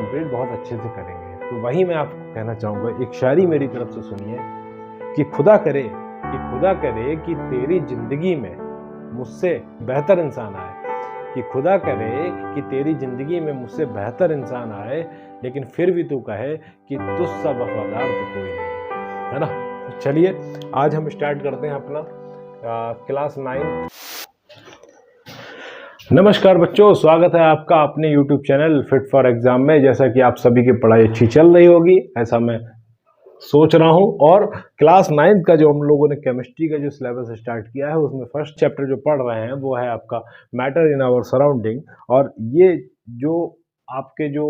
Complete बहुत अच्छे से करेंगे। तो वही मैं आपको कहना चाहूँगा, एक शायरी मेरी तरफ से सुनिए कि खुदा करे कि तेरी ज़िंदगी में मुझसे बेहतर इंसान आए, कि खुदा करे कि तेरी ज़िंदगी में मुझसे बेहतर इंसान आए, लेकिन फिर भी तू कहे कि तुझसा वफ़ादार तो कोई नहीं, है ना? तो चलिए आज हम स्टार्ट करते हैं अपना क्लास 9। नमस्कार बच्चों, स्वागत है आपका अपने YouTube channel fit for exam में। जैसा कि आप सभी की पढ़ाई अच्छी चल रही होगी, ऐसा मैं सोच रहा हूं। और क्लास 9 का जो हम लोगों ने केमिस्ट्री का जो सिलेबस स्टार्ट किया है, उसमें फर्स्ट चैप्टर जो पढ़ रहे हैं वो है आपका मैटर इन आवर सराउंडिंग। और ये जो आपके जो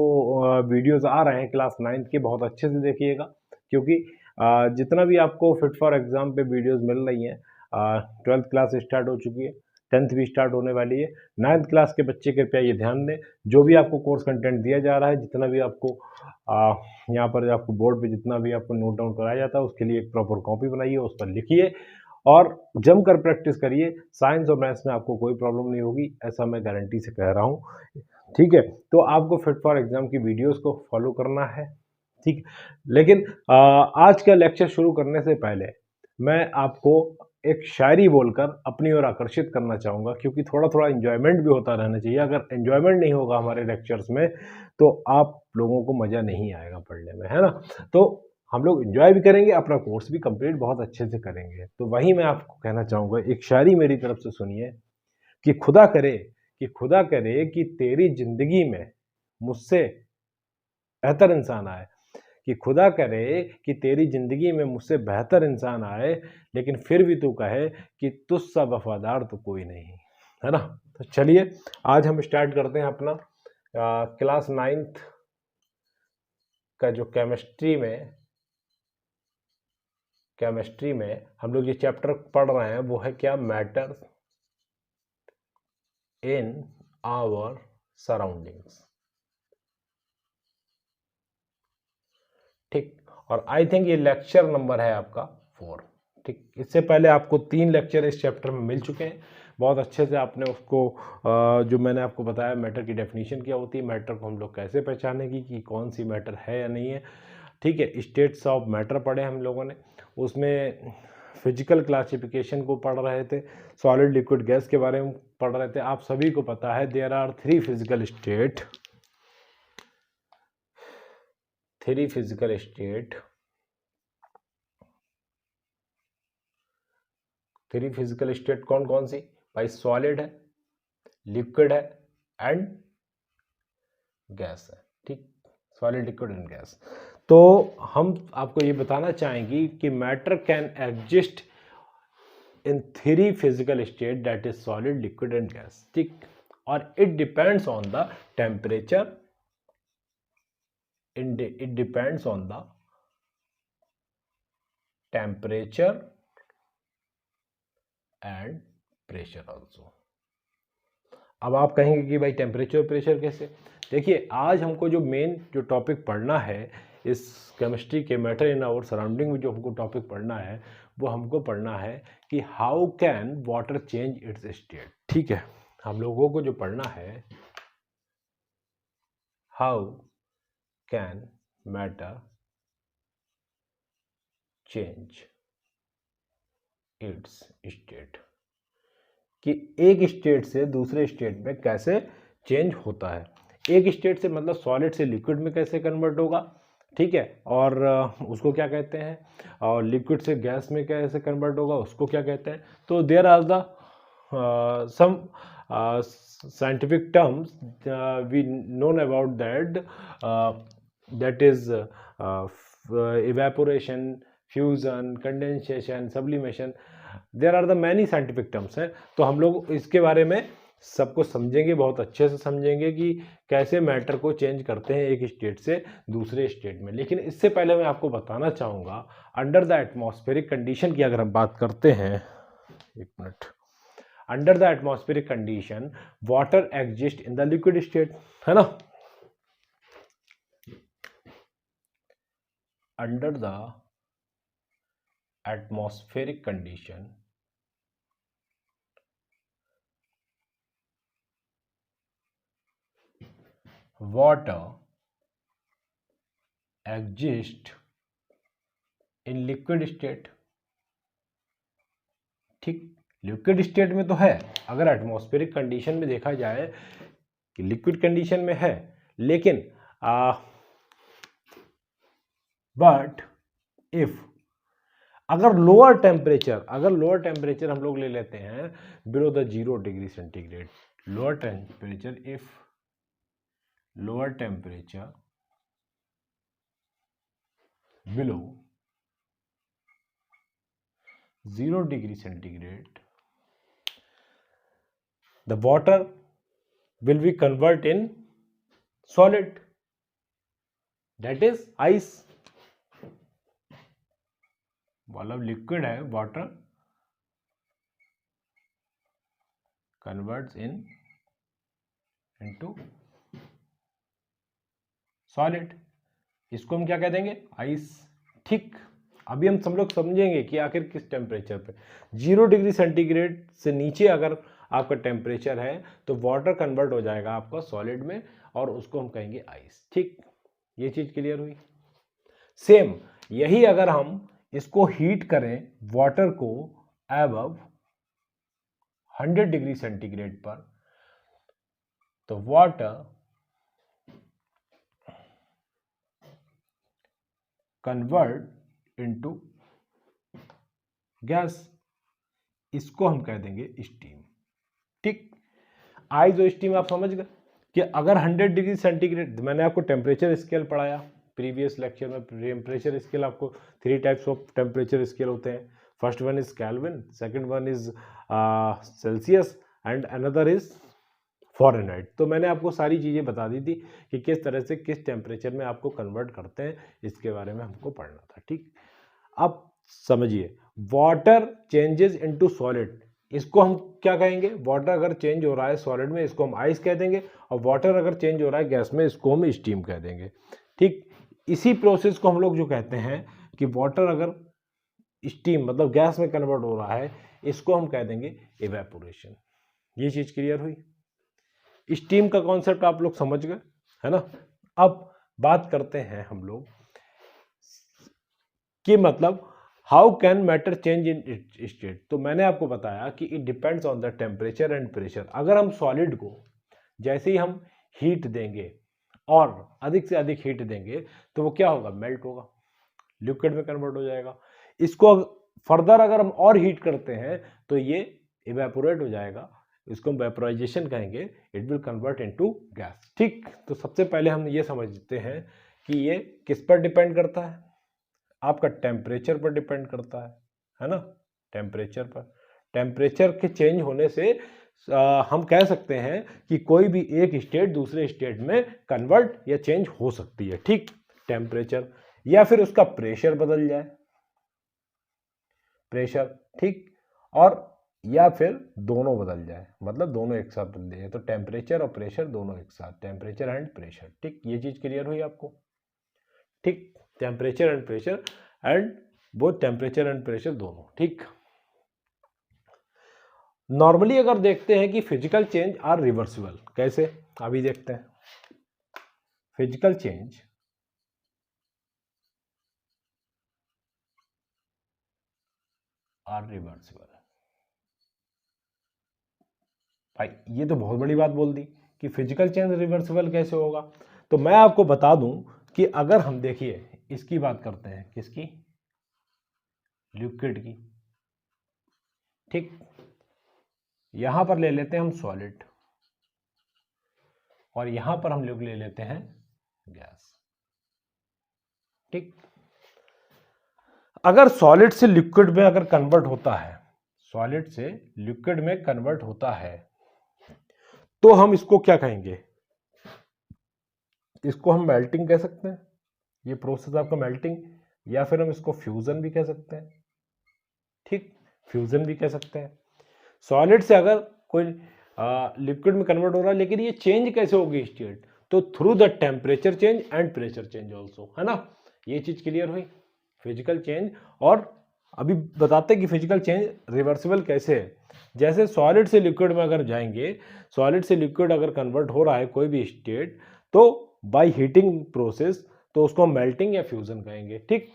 वीडियोस आ रहे हैं क्लास 9 के, बहुत अच्छे से देखिएगा, क्योंकि जितना भी आपको फिट फॉर एग्जाम पे वीडियोस मिल रही हैं, 12th क्लास स्टार्ट हो चुकी है, 10th भी स्टार्ट होने वाली है। 9th क्लास के बच्चे कृपया ये ध्यान दें, जो भी आपको कोर्स कंटेंट दिया जा रहा है, जितना भी आपको यहाँ पर आपको बोर्ड पे जितना भी आपको नोट डाउन कराया जाता है, उसके लिए एक प्रॉपर कॉपी बनाइए, उस पर लिखिए और जमकर प्रैक्टिस करिए। साइंस और मैथ्स में आपको कोई प्रॉब्लम नहीं होगी, ऐसा मैं गारंटी से कह रहा हूँ। ठीक है, तो आपको फिट फॉर एग्जाम की वीडियोस को फॉलो करना है, ठीक। लेकिन आज का लेक्चर शुरू करने से पहले मैं आपको एक शायरी बोलकर अपनी ओर आकर्षित करना चाहूँगा, क्योंकि थोड़ा थोड़ा एंजॉयमेंट भी होता रहना चाहिए। अगर एंजॉयमेंट नहीं होगा हमारे लेक्चर्स में तो आप लोगों को मज़ा नहीं आएगा पढ़ने में, है ना? तो हम लोग एंजॉय भी करेंगे, अपना कोर्स भी कंप्लीट बहुत अच्छे से करेंगे। तो वही मैं आपको कहना चाहूँगा, एक शायरी मेरी तरफ से सुनिए कि खुदा करे कि तेरी ज़िंदगी में मुझसे बेहतर इंसान आए, कि खुदा करे कि तेरी ज़िंदगी में मुझसे बेहतर इंसान आए, लेकिन फिर भी तू कहे कि तुझसा वफ़ादार तो कोई नहीं, है ना? तो चलिए आज हम स्टार्ट करते हैं अपना क्लास 9th का जो केमिस्ट्री में हम लोग ये चैप्टर पढ़ रहे हैं, वो है क्या? मैटर इन आवर सराउंडिंग्स, ठीक। और आई थिंक ये लेक्चर नंबर है आपका 4, ठीक। इससे पहले आपको 3 लेक्चर इस चैप्टर में मिल चुके हैं, बहुत अच्छे से आपने उसको जो मैंने आपको बताया मैटर की डेफिनेशन क्या होती है, मैटर को हम लोग कैसे पहचानेंगे कि कौन सी मैटर है या नहीं है, ठीक है। स्टेट्स ऑफ मैटर पढ़े हम लोगों ने, उसमें फिजिकल क्लासिफिकेशन को पढ़ रहे थे, सॉलिड लिक्विड गैस के बारे में पढ़ रहे थे। आप सभी को पता है there are 3 physical state, 3 physical state, 3 physical state कौन कौन सी भाई? सॉलिड है, लिक्विड है एंड गैस है, ठीक। Solid, liquid and gas. तो हम आपको ये बताना चाहेंगे कि matter can exist in 3 physical state, that is solid, liquid and gas, ठीक। और it depends on the temperature, it depends on the temperature and pressure also। अब आप कहेंगे कि भाई टेम्परेचर और प्रेशर कैसे? देखिए, आज हमको जो मेन जो टॉपिक पढ़ना है इस केमिस्ट्री के मैटर इन आवर सराउंडिंग में, जो हमको टॉपिक पढ़ना है वो हमको पढ़ना है कि how can water change it's state, ठीक है। हम लोगों को जो पढ़ना है, how can matter change it's state, कि एक स्टेट से दूसरे स्टेट में कैसे चेंज होता है। एक स्टेट से मतलब सॉलिड से लिक्विड में कैसे कन्वर्ट होगा, ठीक है। और उसको क्या कहते हैं, और लिक्विड से गैस में कैसे कन्वर्ट होगा, उसको क्या कहते हैं। तो there are the some scientific terms we known about that, that is evaporation, fusion, condensation, sublimation. There are the many scientific terms हैं। तो हम लोग इसके बारे में सबको समझेंगे, बहुत अच्छे से समझेंगे कि कैसे मैटर को चेंज करते हैं एक स्टेट से दूसरे स्टेट में। लेकिन इससे पहले मैं आपको बताना चाहूँगा, अंडर द एटमॉस्फेरिक कंडीशन की अगर हम बात करते हैं, एक minute, under the atmospheric condition water exist in the liquid state, है ना। Under the atmospheric condition water exist in liquid state. ठीक, लिक्विड स्टेट में तो है, अगर एटमॉस्फेरिक कंडीशन में देखा जाए कि लिक्विड कंडीशन में है, लेकिन बट इफ अगर लोअर टेम्परेचर हम लोग ले लेते हैं below the 0 degree centigrade, lower temperature, if lower temperature below 0 degree centigrade, the water will be convert in solid, that is ice। मतलब लिक्विड है, वाटर कन्वर्ट्स इनटू सॉलिड, इसको हम क्या कह देंगे, आइस। ठीक, अभी हम सब लोग समझेंगे कि आखिर किस टेम्परेचर पे, 0 डिग्री सेंटीग्रेड से नीचे अगर आपका टेम्परेचर है तो वाटर कन्वर्ट हो जाएगा आपका सॉलिड में और उसको हम कहेंगे आइस। ठीक, ये चीज क्लियर हुई। सेम यही अगर हम इसको हीट करें वाटर को अबव 100 डिग्री सेंटीग्रेड पर, तो वाटर कन्वर्ट इनटू गैस, इसको हम कह देंगे स्टीम। ठीक, आइस और स्टीम आप समझ गए कि अगर 100 डिग्री सेंटीग्रेड, मैंने आपको टेम्परेचर स्केल पढ़ाया प्रीवियस लेक्चर में, टेम्परेचर स्केल आपको 3 टाइप्स ऑफ टेम्परेचर स्केल होते हैं। First one is kelvin, second one is Celsius and another is Fahrenheit. तो मैंने आपको सारी चीज़ें बता दी थी कि किस तरह से किस टेम्परेचर में आपको कन्वर्ट करते हैं, इसके बारे में हमको पढ़ना था। ठीक, अब समझिए, वाटर चेंजेस इनटू सॉलिड, इसको हम क्या कहेंगे, वाटर अगर चेंज हो रहा है सॉलिड में इसको हम आइस कह देंगे, और वाटर अगर चेंज हो रहा है गैस में इसको हम स्टीम कह देंगे। ठीक, इसी प्रोसेस को हम लोग जो कहते हैं कि वाटर अगर स्टीम मतलब गैस में कन्वर्ट हो रहा है, इसको हम कह देंगे इवेपोरेशन। ये चीज क्लियर हुई। स्टीम का कॉन्सेप्ट आप लोग समझ गए, है ना। अब बात करते हैं हम लोग कि मतलब how can matter change in state. तो मैंने आपको बताया कि it depends on the temperature and pressure. अगर हम सॉलिड को जैसे ही हम हीट देंगे और अधिक से अधिक हीट देंगे तो वो क्या होगा, मेल्ट होगा, लिक्विड में कन्वर्ट हो जाएगा। इसको फर्दर अगर हम और हीट करते हैं तो ये इवेपोरेट हो जाएगा, इसको हम वेपोराइजेशन कहेंगे, it will convert into gas. ठीक, तो सबसे पहले हम ये समझते हैं कि ये किस पर डिपेंड करता है, आपका टेम्परेचर पर डिपेंड करता है ना, टेम्परेचर पर। टेम्परेचर के चेंज होने से हम कह सकते हैं कि कोई भी एक स्टेट दूसरे स्टेट में कन्वर्ट या चेंज हो सकती है। ठीक, टेम्परेचर या फिर उसका प्रेशर बदल जाए, प्रेशर, ठीक, और या फिर दोनों बदल जाए, मतलब दोनों एक साथ बदल जाए, तो टेम्परेचर और प्रेशर दोनों एक साथ, टेम्परेचर एंड प्रेशर। ठीक, ये चीज क्लियर हुई आपको। ठीक, temperature and pressure and both temperature and pressure दोनों। ठीक, नॉर्मली अगर देखते हैं कि फिजिकल चेंज आर रिवर्सिबल, कैसे, अभी देखते हैं। Physical change are reversible. भाई ये तो बहुत बड़ी बात बोल दी कि फिजिकल चेंज रिवर्सिबल कैसे होगा। तो मैं आपको बता दूं कि अगर हम देखिए इसकी बात करते हैं, किसकी, लिक्विड की। ठीक, यहां पर ले लेते हैं हम सॉलिड और यहां पर हम लोग ले लेते हैं गैस। ठीक, अगर सॉलिड से लिक्विड में अगर कन्वर्ट होता है, सॉलिड से लिक्विड में कन्वर्ट होता है, तो हम इसको क्या कहेंगे, इसको हम मेल्टिंग कह सकते हैं, ये प्रोसेस आपका मेल्टिंग, या फिर हम इसको फ्यूजन भी कह सकते हैं। ठीक, फ्यूजन भी कह सकते हैं। सॉलिड से अगर कोई लिक्विड में कन्वर्ट हो रहा है, लेकिन ये चेंज कैसे होगी स्टेट, तो through the temperature change and pressure change also, है ना। ये चीज क्लियर हुई, फिजिकल चेंज। और अभी बताते हैं कि फिजिकल चेंज रिवर्सिबल कैसे है। जैसे सॉलिड से लिक्विड में अगर जाएंगे, सॉलिड से लिक्विड अगर कन्वर्ट हो रहा है कोई भी स्टेट, तो बाय हीटिंग प्रोसेस तो उसको हम मेल्टिंग या फ्यूजन कहेंगे। ठीक,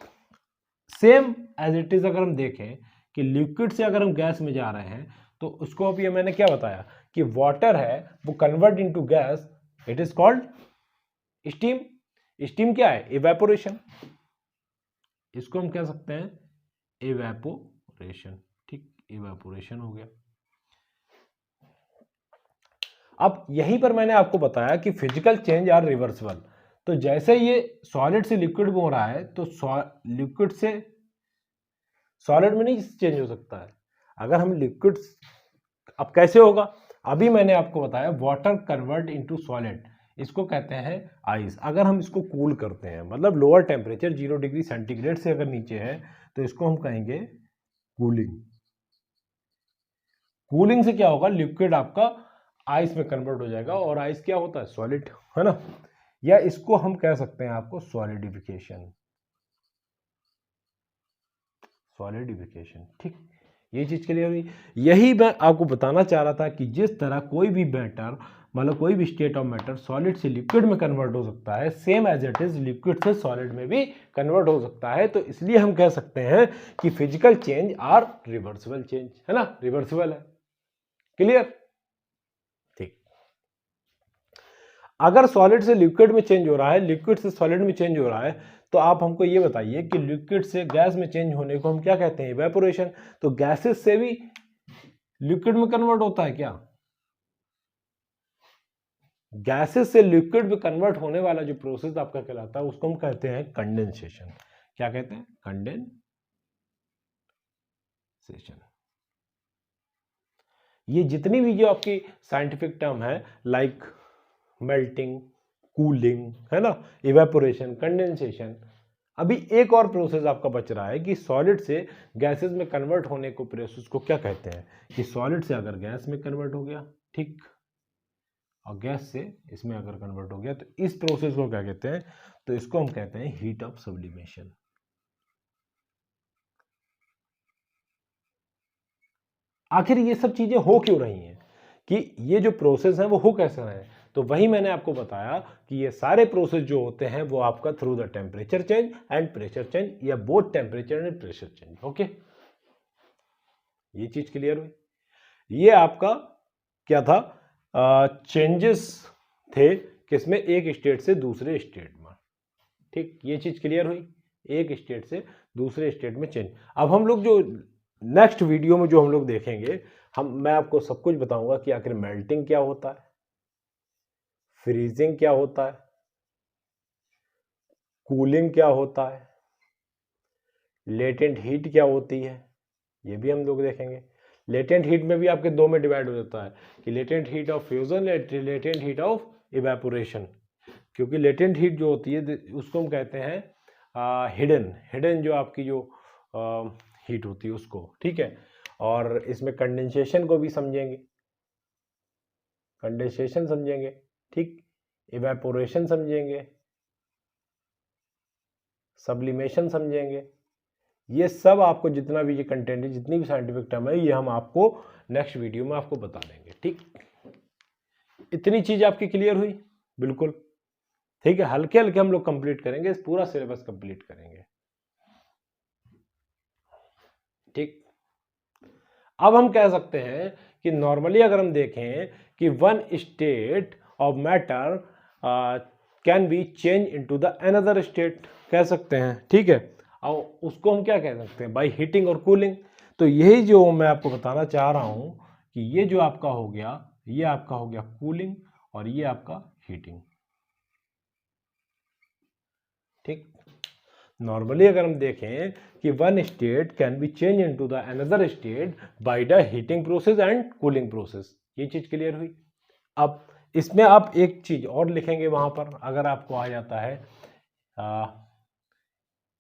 सेम एज इट इज अगर हम देखें कि लिक्विड से अगर हम गैस में जा रहे हैं तो उसको अभी मैंने क्या बताया कि वाटर है वो convert into gas, it is called steam. Steam क्या है? इवेपोरेशन। इसको हम कह सकते हैं इवेपोरेशन। ठीक, इवेपोरेशन हो गया। अब यहीं पर मैंने आपको बताया कि फिजिकल चेंज आर रिवर्सिबल। तो जैसे ये सॉलिड से लिक्विड में हो रहा है तो लिक्विड से सॉलिड में नहीं चेंज हो सकता है। अगर हम लिक्विड, अब कैसे होगा? अभी मैंने आपको बताया वाटर कन्वर्ट इनटू सॉलिड, इसको कहते हैं आइस। अगर हम इसको कूल करते हैं, मतलब लोअर टेम्परेचर 0 डिग्री सेंटीग्रेड से अगर नीचे है तो इसको हम कहेंगे कूलिंग। कूलिंग से क्या होगा? लिक्विड आपका आइस में कन्वर्ट हो जाएगा, और आइस क्या होता है? सॉलिड, है ना। या इसको हम कह सकते हैं आपको सॉलिडिफिकेशन। सॉलिडिफिकेशन, ठीक, ये चीज क्लियर हुई। यही मैं आपको बताना चाह रहा था कि जिस तरह कोई भी मैटर, मतलब कोई भी स्टेट ऑफ मैटर सॉलिड से लिक्विड में कन्वर्ट हो सकता है, same as it is liquid से सॉलिड में भी कन्वर्ट हो सकता है। तो इसलिए हम कह सकते हैं कि physical change are reversible change, है ना, रिवर्सिबल है। क्लियर? ठीक, अगर सॉलिड से लिक्विड में चेंज हो रहा है, लिक्विड से सॉलिड में चेंज हो रहा है, तो आप हमको ये बताइए कि लिक्विड से गैस में चेंज होने को हम क्या कहते हैं? इवेपोरेशन। तो गैसेस से भी लिक्विड में कन्वर्ट होता है क्या? गैसेस से लिक्विड में कन्वर्ट होने वाला जो प्रोसेस आपका कहलाता है उसको हम कहते हैं कंडेंसेशन। क्या कहते हैं? कंडेंसेशन। ये जितनी भी जो आपकी साइंटिफिक टर्म है, लाइक मेल्टिंग, कूलिंग, है ना, इवेपोरेशन, कंडेंसेशन। अभी एक और प्रोसेस आपका बच रहा है कि सॉलिड से गैसेस में कन्वर्ट होने को प्रोसेस को क्या कहते हैं? कि सॉलिड से अगर गैस में कन्वर्ट हो गया, ठीक, और गैस से इसमें अगर कन्वर्ट हो गया तो इस प्रोसेस को क्या कहते हैं? तो इसको हम कहते हैं हीट ऑफ सब्लिमेशन। आखिर ये सब चीजें हो क्यों रही हैं? कि ये जो प्रोसेस है वो हो कैसे रहे हैं? तो वही मैंने आपको बताया कि ये सारे प्रोसेस जो होते हैं वो आपका through the temperature change and pressure change, या both temperature and pressure change. Okay, ये चीज क्लियर हुई। ये आपका क्या था? चेंजेस थे किसमें? एक स्टेट से दूसरे स्टेट में। ठीक, ये चीज क्लियर हुई, एक स्टेट से दूसरे स्टेट में चेंज। अब हम लोग जो नेक्स्ट वीडियो में जो हम लोग देखेंगे, मैं आपको सब कुछ बताऊंगा कि आखिर मेल्टिंग क्या होता है, फ्रीजिंग क्या होता है, कूलिंग क्या होता है, लेटेंट हीट क्या होती है, ये भी हम लोग देखेंगे। लेटेंट हीट में भी आपके दो में डिवाइड हो जाता है कि latent heat of fusion, latent heat of evaporation. क्योंकि लेटेंट हीट जो होती है उसको हम कहते हैं हिडन, हिडन जो आपकी जो हीट होती है उसको, ठीक है। और इसमें कंडेंसेशन को भी समझेंगे, कंडेंसेशन समझेंगे, ठीक, इवेपोरेशन समझेंगे, सब्लिमेशन समझेंगे। ये सब आपको जितना भी ये कंटेंट है, जितनी भी साइंटिफिक टर्म है, ये हम आपको नेक्स्ट वीडियो में आपको बता देंगे। ठीक, इतनी चीज आपकी क्लियर हुई? बिल्कुल, ठीक है। हल्के हल्के हम लोग कंप्लीट करेंगे, पूरा सिलेबस कंप्लीट करेंगे। ठीक, अब हम कह सकते हैं कि नॉर्मली अगर हम देखें कि one state of matter can be change into the another state, कह सकते हैं, ठीक है। और उसको हम क्या कह सकते हैं? बाय हीटिंग और कूलिंग। तो यही जो मैं आपको बताना चाह रहा हूं कि ये जो आपका हो गया, ये आपका हो गया कूलिंग, और ये आपका हीटिंग। ठीक, नॉर्मली अगर हम देखें कि one state can be change into the another state by the heating process and cooling process. ये चीज क्लियर हुई। अब इसमें आप एक चीज और लिखेंगे वहां पर, अगर आपको आ जाता है,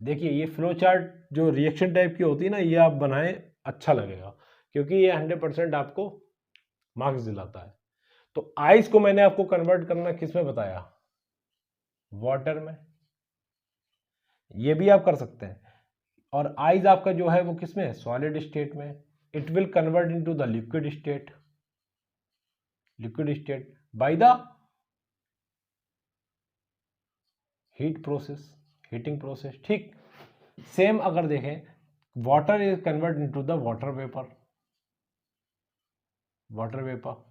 देखिए ये फ्लो चार्ट जो रिएक्शन टाइप की होती है ना, ये आप बनाएं, अच्छा लगेगा, क्योंकि ये 100% आपको मार्क्स दिलाता है। तो आइस को मैंने आपको कन्वर्ट करना किस में बताया? वाटर में। ये भी आप कर सकते हैं। और आइस आपका जो है वो किस में है? सॉलिड स्टेट में। It will convert into the liquid state, liquid state by the heat process, heating process. ठीक, सेम अगर देखें, water is convert into the water vapour, water vapour,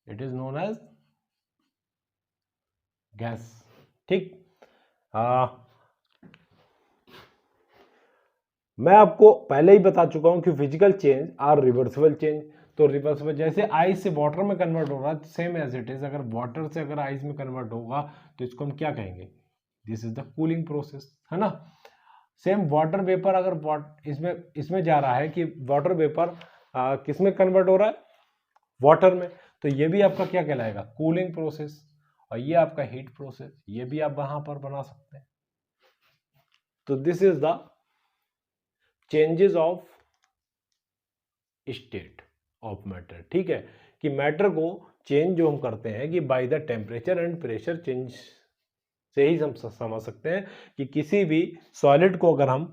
it is known as gas. ठीक, मैं आपको पहले ही बता चुका हूं कि physical change are reversible change. तो रिवर्सिबल, जैसे आइस से वाटर में कन्वर्ट हो रहा है, सेम एज इट इज अगर वाटर से अगर आइस में कन्वर्ट होगा तो इसको हम क्या कहेंगे, this is the cooling process, है ना। सेम वाटर वेपर अगर इसमें जा रहा है कि वाटर वेपर किस में कन्वर्ट हो रहा है, वाटर में, तो ये भी आपका क्या कहलाएगा, कूलिंग प्रोसेस। और ये आपका हीट प्रोसेस, ये भी आप वहां पर बना सकते हैं। तो this is the changes of state of matter. ठीक है, कि मैटर को चेंज जो हम करते हैं कि by the temperature and pressure change से ही हम समझ सकते हैं कि किसी भी सॉलिड को अगर हम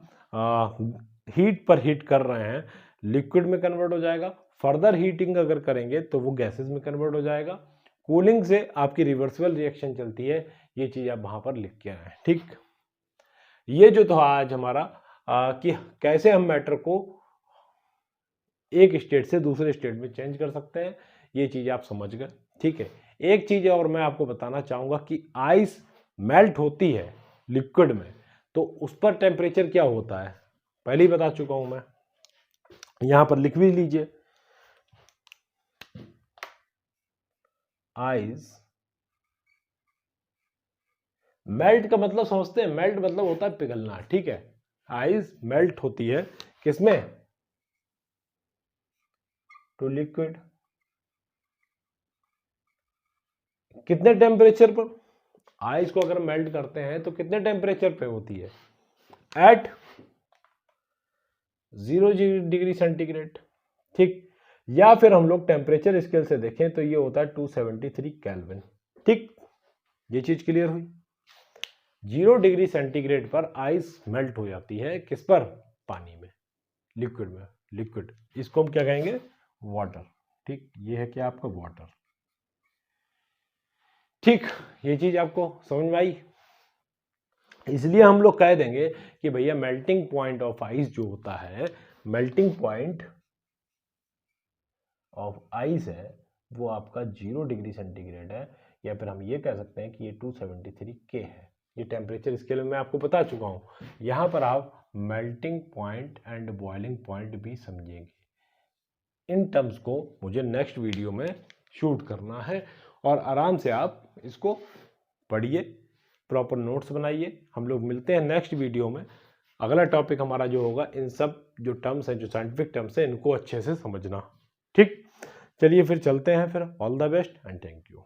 हीट पर हीट कर रहे हैं, लिक्विड में कन्वर्ट हो जाएगा। फर्दर हीटिंग अगर करेंगे तो वो गैसेस में कन्वर्ट हो जाएगा। कूलिंग से आपकी रिवर्सिबल रिएक्शन चलती है, ये चीज आप वहां पर लिख के आए। ठीक, ये जो था आज हमारा कि कैसे हम मैटर को एक स्टेट से दूसरे स्टेट में चेंज कर सकते हैं, ये चीज आप समझ गए। ठीक है, एक चीज और मैं आपको बताना चाहूंगा कि आइस मेल्ट होती है लिक्विड में, तो उस पर टेम्परेचर क्या होता है, पहले ही बता चुका हूं मैं, यहां पर लिख भी लीजिए। आइस मेल्ट का मतलब समझते हैं, मेल्ट मतलब होता है पिघलना। ठीक है, आइस मेल्ट होती है किसमें, टू लिक्विड। कितने टेम्परेचर पर, आइस को अगर मेल्ट करते हैं तो कितने टेम्परेचर पे होती है, एट 0 डिग्री सेंटीग्रेड। ठीक, या फिर हम लोग टेम्परेचर स्केल से देखें तो ये होता है 273 केल्विन। ठीक, ये चीज क्लियर हुई। 0 डिग्री सेंटीग्रेड पर आइस मेल्ट हो जाती है, किस पर, पानी में, लिक्विड में, लिक्विड, इसको हम क्या कहेंगे, वाटर। ठीक, ये है क्या आपका वाटर। ठीक, ये चीज आपको समझ में आई। इसलिए हम लोग कह देंगे कि भैया मेल्टिंग पॉइंट ऑफ आइस जो होता है, मेल्टिंग पॉइंट ऑफ आइस है वो आपका 0 डिग्री सेंटीग्रेड है, या फिर हम ये कह सकते हैं कि ये 273 के है। ये टेम्परेचर स्केल में मैं आपको बता चुका हूं। यहां पर आप melting point and boiling point भी समझेंगे। इन टर्म्स को मुझे नेक्स्ट वीडियो में शूट करना है, और आराम से आप इसको पढ़िए, प्रॉपर नोट्स बनाइए। हम लोग मिलते हैं नेक्स्ट वीडियो में। अगला टॉपिक हमारा जो होगा, इन सब जो टर्म्स हैं, जो साइंटिफिक टर्म्स हैं, इनको अच्छे से समझना। ठीक, चलिए फिर चलते हैं फिर। All the best and thank you.